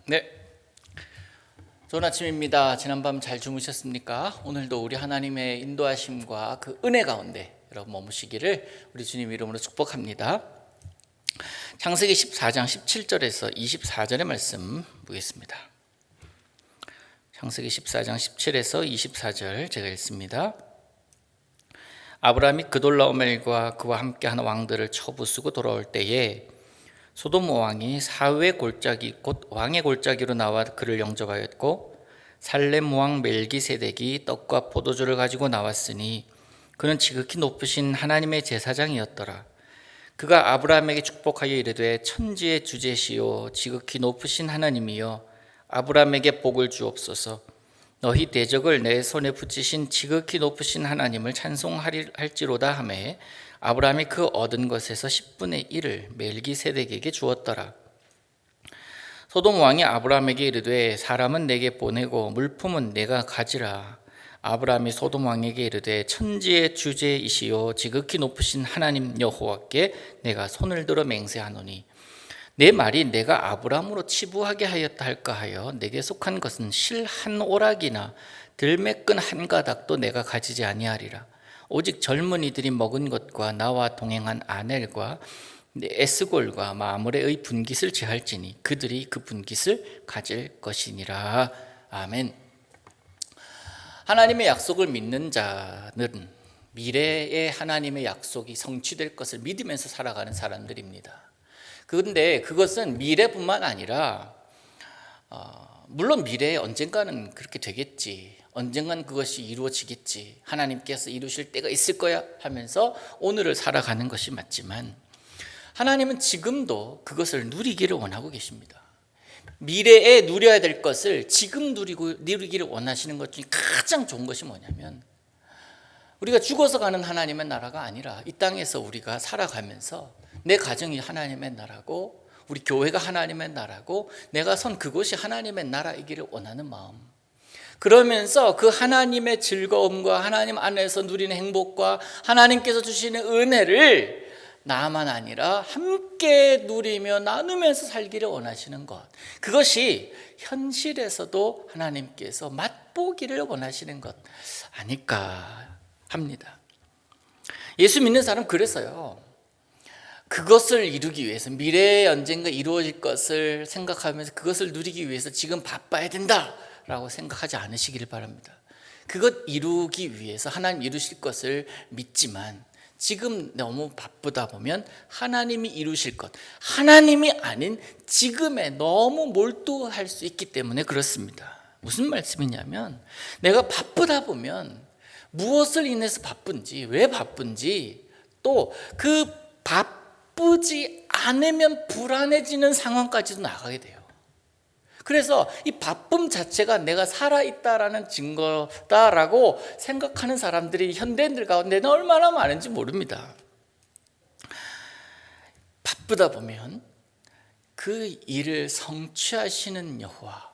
네, 좋은 아침입니다. 지난밤 잘 주무셨습니까? 오늘도 우리 하나님의 인도하심과 그 은혜 가운데 여러분 머무시기를 우리 주님 이름으로 축복합니다. 창세기 14장 17절에서 24절의 말씀 보겠습니다. 창세기 14장 17에서 24절 제가 읽습니다. 아브라함이 그돌라오멜과 그와 함께하는 왕들을 쳐부수고 돌아올 때에 소돔 왕이 사후의 골짜기 곧 왕의 골짜기로 나와 그를 영접하였고 살렘 왕 멜기세덱이 떡과 포도주를 가지고 나왔으니 그는 지극히 높으신 하나님의 제사장이었더라. 그가 아브라함에게 축복하여 이르되 천지의 주제시요 지극히 높으신 하나님이여 아브라함에게 복을 주옵소서. 너희 대적을 내 손에 붙이신 지극히 높으신 하나님을 찬송할지로다 하매 아브라함이 그 얻은 것에서 10분의 1을 멜기세덱에게 주었더라. 소돔 왕이 아브라함에게 이르되 사람은 내게 보내고 물품은 내가 가지라. 아브라함이 소돔 왕에게 이르되 천지의 주제이시요 지극히 높으신 하나님 여호와께 내가 손을 들어 맹세하노니 내 말이 내가 아브라함으로 치부하게 하였다 할까 하여 내게 속한 것은 실 한 오락이나 들매끈 한 가닥도 내가 가지지 아니하리라. 오직 젊은이들이 먹은 것과 나와 동행한 아넬과 에스골과 마므레의 분깃을 제할지니 그들이 그 분깃을 가질 것이니라. 아멘. 하나님의 약속을 믿는 자는 미래의 하나님의 약속이 성취될 것을 믿으면서 살아가는 사람들입니다. 그런데 그것은 미래뿐만 아니라 물론 미래에 언젠가는 그렇게 되겠지, 언젠간 그것이 이루어지겠지, 하나님께서 이루실 때가 있을 거야 하면서 오늘을 살아가는 것이 맞지만 하나님은 지금도 그것을 누리기를 원하고 계십니다. 미래에 누려야 될 것을 지금 누리기를 원하시는 것 중에 가장 좋은 것이 뭐냐면 우리가 죽어서 가는 하나님의 나라가 아니라 이 땅에서 우리가 살아가면서 내 가정이 하나님의 나라고 우리 교회가 하나님의 나라고 내가 선 그곳이 하나님의 나라이기를 원하는 마음, 그러면서 그 하나님의 즐거움과 하나님 안에서 누리는 행복과 하나님께서 주시는 은혜를 나만 아니라 함께 누리며 나누면서 살기를 원하시는 것, 그것이 현실에서도 하나님께서 맛보기를 원하시는 것 아닐까 합니다. 예수 믿는 사람 그래서요, 그것을 이루기 위해서 미래에 언젠가 이루어질 것을 생각하면서 그것을 누리기 위해서 지금 바빠야 된다라고 생각하지 않으시기를 바랍니다. 그것 이루기 위해서 하나님 이루실 것을 믿지만 지금 너무 바쁘다 보면 하나님이 이루실 것, 하나님이 아닌 지금에 너무 몰두할 수 있기 때문에 그렇습니다. 무슨 말씀이냐면 내가 바쁘다 보면 무엇을 인해서 바쁜지, 왜 바쁜지, 또 그 바쁘지 않으면 불안해지는 상황까지도 나가게 돼요. 그래서 이 바쁨 자체가 내가 살아있다라는 증거다라고 생각하는 사람들이 현대인들 가운데는 얼마나 많은지 모릅니다. 바쁘다 보면 그 일을 성취하시는 여호와,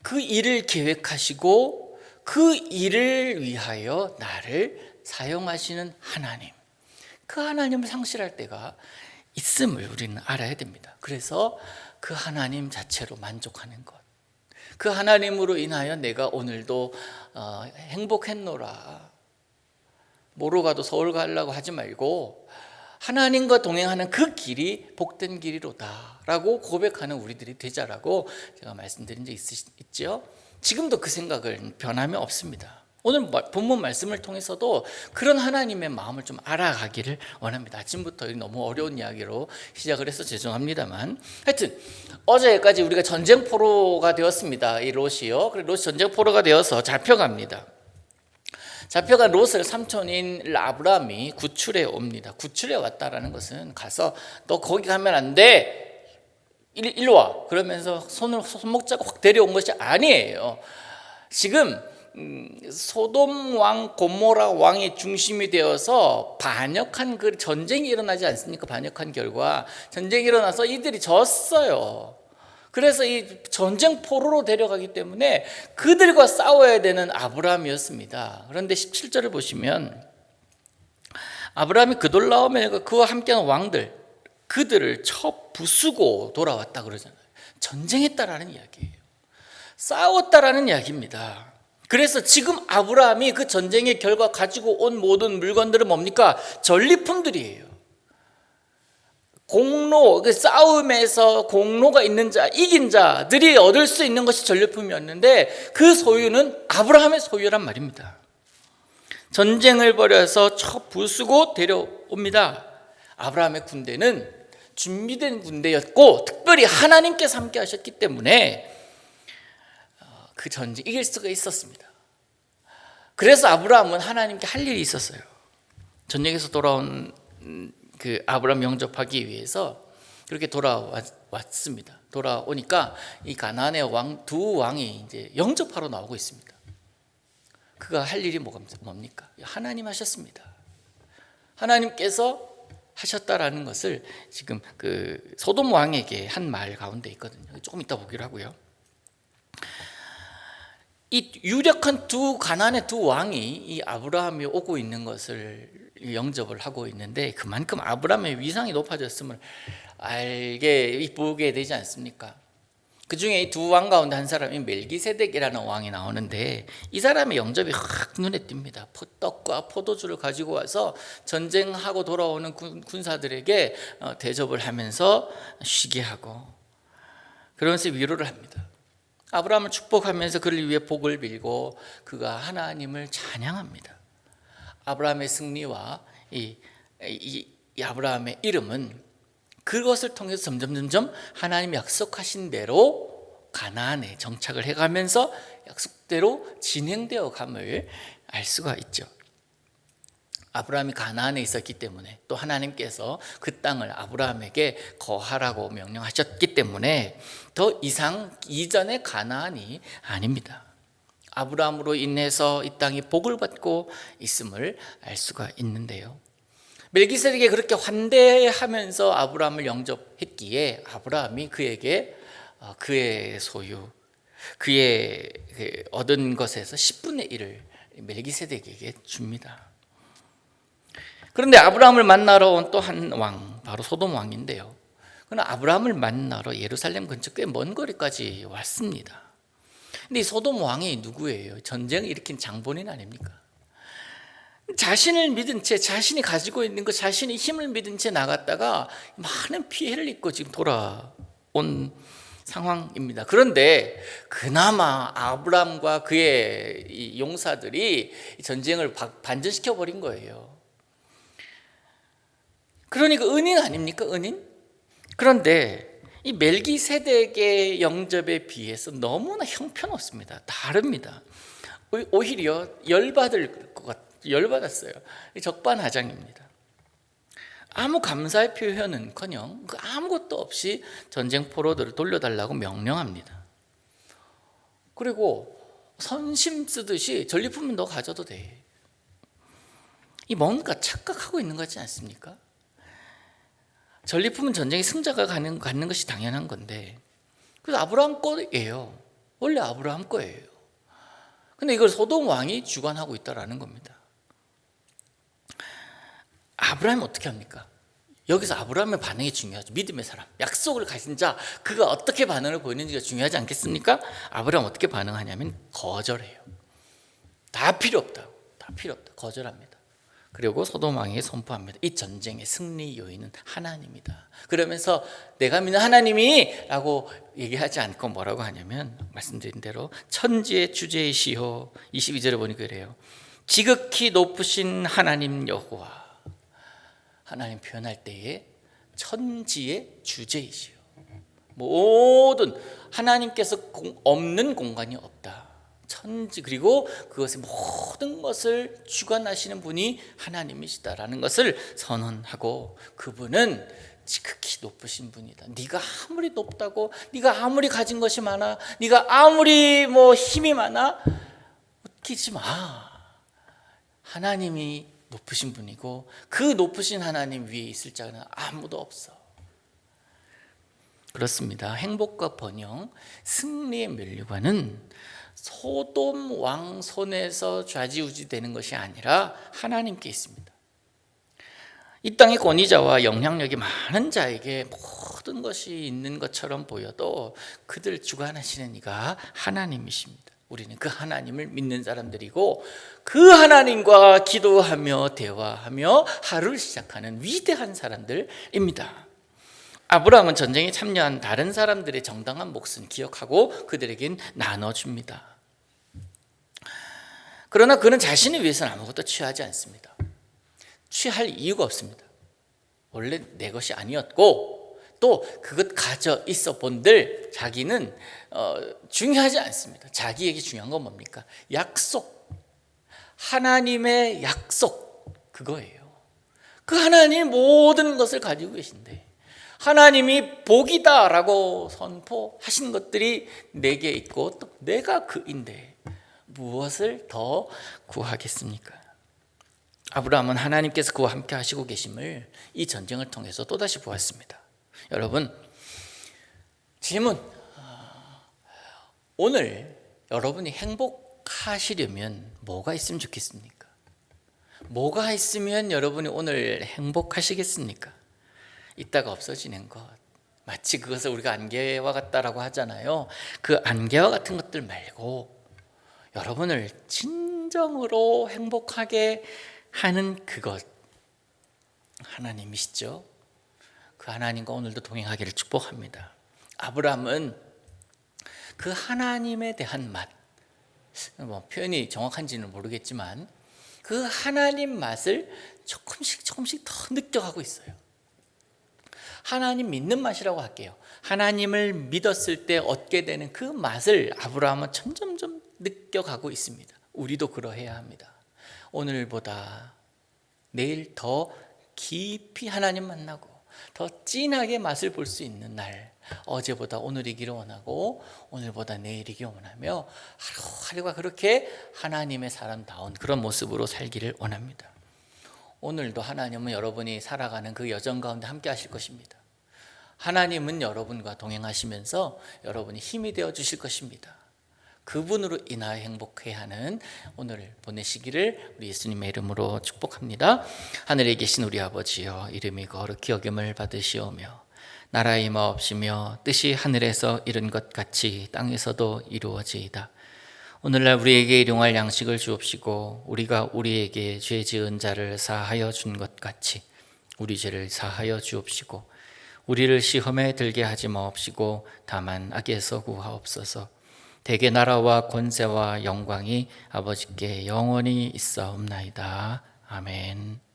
그 일을 계획하시고 그 일을 위하여 나를 사용하시는 하나님, 그 하나님을 상실할 때가 있음을 우리는 알아야 됩니다. 그래서 그 하나님 자체로 만족하는 것, 그 하나님으로 인하여 내가 오늘도 행복했노라, 뭐로 가도 서울 가려고 하지 말고 하나님과 동행하는 그 길이 복된 길이로다 라고 고백하는 우리들이 되자라고 제가 말씀드린 적 있죠. 지금도 그 생각은 변함이 없습니다. 오늘 본문 말씀을 통해서도 그런 하나님의 마음을 좀 알아가기를 원합니다. 아침부터 너무 어려운 이야기로 시작을 해서 죄송합니다만, 하여튼 어제까지 우리가 전쟁포로가 되었습니다. 이 롯이요. 그래서 롯이 전쟁포로가 되어서 잡혀갑니다. 잡혀간 롯을 삼촌인 아브라함이 구출해 옵니다. 구출해 왔다라는 것은 가서 너 거기 가면 안 돼, 일로 와 그러면서 손목 잡고 확 데려온 것이 아니에요. 지금 소돔 왕 고모라 왕이 중심이 되어서 반역한 그 전쟁이 일어나지 않습니까? 반역한 결과 전쟁이 일어나서 이들이 졌어요. 그래서 이 전쟁 포로로 데려가기 때문에 그들과 싸워야 되는 아브라함이었습니다. 그런데 17절을 보시면 아브라함이 그돌라오멜과 그와 함께하는 왕들, 그들을 쳐 부수고 돌아왔다 그러잖아요. 전쟁했다라는 이야기예요. 싸웠다라는 이야기입니다. 그래서 지금 아브라함이 그 전쟁의 결과 가지고 온 모든 물건들은 뭡니까? 전리품들이에요. 공로, 그 싸움에서 공로가 있는 자, 이긴 자들이 얻을 수 있는 것이 전리품이었는데 그 소유는 아브라함의 소유란 말입니다. 전쟁을 벌여서 부수고 데려옵니다. 아브라함의 군대는 준비된 군대였고 특별히 하나님께서 함께 하셨기 때문에 그 전쟁 이길 수가 있었습니다. 그래서 아브라함은 하나님께 할 일이 있었어요. 전쟁에서 돌아온 그 아브라함 영접하기 위해서 그렇게 돌아왔습니다. 돌아오니까 이 가나안의 두 왕이 이제 영접하러 나오고 있습니다. 그가 할 일이 뭡니까? 하나님 하셨습니다. 하나님께서 하셨다라는 것을 지금 그 소돔 왕에게 한 말 가운데 있거든요. 조금 이따 보기로 하고요. 이 유력한 가나안의 두 왕이 이 아브라함이 오고 있는 것을 영접을 하고 있는데 그만큼 아브라함의 위상이 높아졌음을 보게 되지 않습니까? 그 중에 이 두 왕 가운데 한 사람이 멜기세덱이라는 왕이 나오는데 이 사람의 영접이 확 눈에 띕니다. 떡과 포도주를 가지고 와서 전쟁하고 돌아오는 군사들에게 대접을 하면서 쉬게 하고 그러면서 위로를 합니다. 아브라함을 축복하면서 그를 위해 복을 빌고 그가 하나님을 찬양합니다. 아브라함의 승리와 이 아브라함의 이름은 그것을 통해서 점점 하나님이 약속하신 대로 가나안에 정착을 해가면서 약속대로 진행되어 감을 알 수가 있죠. 아브라함이 가나안에 있었기 때문에 또 하나님께서 그 땅을 아브라함에게 거하라고 명령하셨기 때문에 더 이상 이전의 가나안이 아닙니다. 아브라함으로 인해서 이 땅이 복을 받고 있음을 알 수가 있는데요. 멜기세덱이 그렇게 환대하면서 아브라함을 영접했기에 아브라함이 그에게 그의 소유, 그의 얻은 것에서 10분의 1을 멜기세덱에게 줍니다. 그런데 아브라함을 만나러 온 또 한 왕, 바로 소돔 왕인데요. 그는 아브라함을 만나러 예루살렘 근처 꽤 먼 거리까지 왔습니다. 근데 이 소돔 왕이 누구예요? 전쟁을 일으킨 장본인 아닙니까? 자신을 믿은 채, 자신이 가지고 있는 것, 자신의 힘을 믿은 채 나갔다가 많은 피해를 입고 지금 돌아온 상황입니다. 그런데 그나마 아브라함과 그의 이 용사들이 전쟁을 반전시켜 버린 거예요. 그러니까 은인 아닙니까? 은인? 그런데 이 멜기세덱의 영접에 비해서 너무나 형편없습니다. 다릅니다. 오히려 열받았어요. 적반하장입니다. 아무 감사의 표현은커녕 아무것도 없이 전쟁 포로들을 돌려달라고 명령합니다. 그리고 선심 쓰듯이 전리품은 너 가져도 돼. 이 뭔가 착각하고 있는 거 같지 않습니까? 전리품은 전쟁의 승자가 갖는 것이 당연한 건데 그래서 아브라함 거예요. 원래 아브라함 거예요. 근데 이걸 소돔 왕이 주관하고 있다라는 겁니다. 아브라함이 어떻게 합니까? 여기서 아브라함의 반응이 중요하죠. 믿음의 사람, 약속을 가진 자, 그가 어떻게 반응을 보이는지가 중요하지 않겠습니까? 아브라함 어떻게 반응하냐면 거절해요. 다 필요 없다. 거절합니다. 그리고 소돔 왕에게 선포합니다. 이 전쟁의 승리 요인은 하나님이다. 그러면서 내가 믿는 하나님이 라고 얘기하지 않고 뭐라고 하냐면 말씀드린 대로 천지의 주제이시오. 22절에 보니까 그래요. 지극히 높으신 하나님 여호와. 하나님 표현할 때에 천지의 주제이시오. 모든 하나님께서 없는 공간이 없다. 천지 그리고 그것의 모든 것을 주관하시는 분이 하나님이시다라는 것을 선언하고 그분은 지극히 높으신 분이다. 네가 아무리 높다고, 네가 아무리 가진 것이 많아, 네가 아무리 힘이 많아, 웃기지 마. 하나님이 높으신 분이고 그 높으신 하나님 위에 있을 자는 아무도 없어. 그렇습니다. 행복과 번영, 승리의 면류관은 소돔 왕 손에서 좌지우지 되는 것이 아니라 하나님께 있습니다. 이 땅의 권위자와 영향력이 많은 자에게 모든 것이 있는 것처럼 보여도 그들 주관하시는 이가 하나님이십니다. 우리는 그 하나님을 믿는 사람들이고 그 하나님과 기도하며 대화하며 하루를 시작하는 위대한 사람들입니다. 아브라함은 전쟁에 참여한 다른 사람들의 정당한 몫은 기억하고 그들에겐 나눠줍니다. 그러나 그는 자신을 위해서는 아무것도 취하지 않습니다. 취할 이유가 없습니다. 원래 내 것이 아니었고 또 그것 가져 있어 본들 자기는 중요하지 않습니다. 자기에게 중요한 건 뭡니까? 약속, 하나님의 약속, 그거예요. 그 하나님 모든 것을 가지고 계신데 하나님이 복이다라고 선포하신 것들이 내게 있고 또 내가 그인데 무엇을 더 구하겠습니까? 아브라함은 하나님께서 그와 함께 하시고 계심을 이 전쟁을 통해서 또다시 보았습니다. 여러분, 질문. 오늘 여러분이 행복하시려면 뭐가 있으면 좋겠습니까? 뭐가 있으면 여러분이 오늘 행복하시겠습니까? 있다가 없어지는 것, 마치 그것을 우리가 안개와 같다라고 하잖아요. 그 안개와 같은 것들 말고 여러분을 진정으로 행복하게 하는 그것, 하나님이시죠. 그 하나님과 오늘도 동행하기를 축복합니다. 아브라함은 그 하나님에 대한 맛, 표현이 정확한지는 모르겠지만 그 하나님 맛을 조금씩 더 느껴가고 있어요. 하나님 믿는 맛이라고 할게요. 하나님을 믿었을 때 얻게 되는 그 맛을 아브라함은 점점점 느껴가고 있습니다. 우리도 그러해야 합니다. 오늘보다 내일 더 깊이 하나님 만나고 더 진하게 맛을 볼 수 있는 날, 어제보다 오늘이기를 원하고 오늘보다 내일이기를 원하며 하루하루가 그렇게 하나님의 사람다운 그런 모습으로 살기를 원합니다. 오늘도 하나님은 여러분이 살아가는 그 여정 가운데 함께 하실 것입니다. 하나님은 여러분과 동행하시면서 여러분이 힘이 되어 주실 것입니다. 그분으로 인하여 행복해야 하는 오늘을 보내시기를 우리 예수님의 이름으로 축복합니다. 하늘에 계신 우리 아버지여, 이름이 거룩히 여김을 받으시오며 나라의 임하옵시며 뜻이 하늘에서 이룬 것 같이 땅에서도 이루어지이다. 오늘날 우리에게 일용할 양식을 주옵시고 우리가 우리에게 죄 지은 자를 사하여 준 것 같이 우리 죄를 사하여 주옵시고 우리를 시험에 들게 하지 마옵시고 다만 악에서 구하옵소서. 대개 나라와 권세와 영광이 아버지께 영원히 있사옵나이다. 아멘.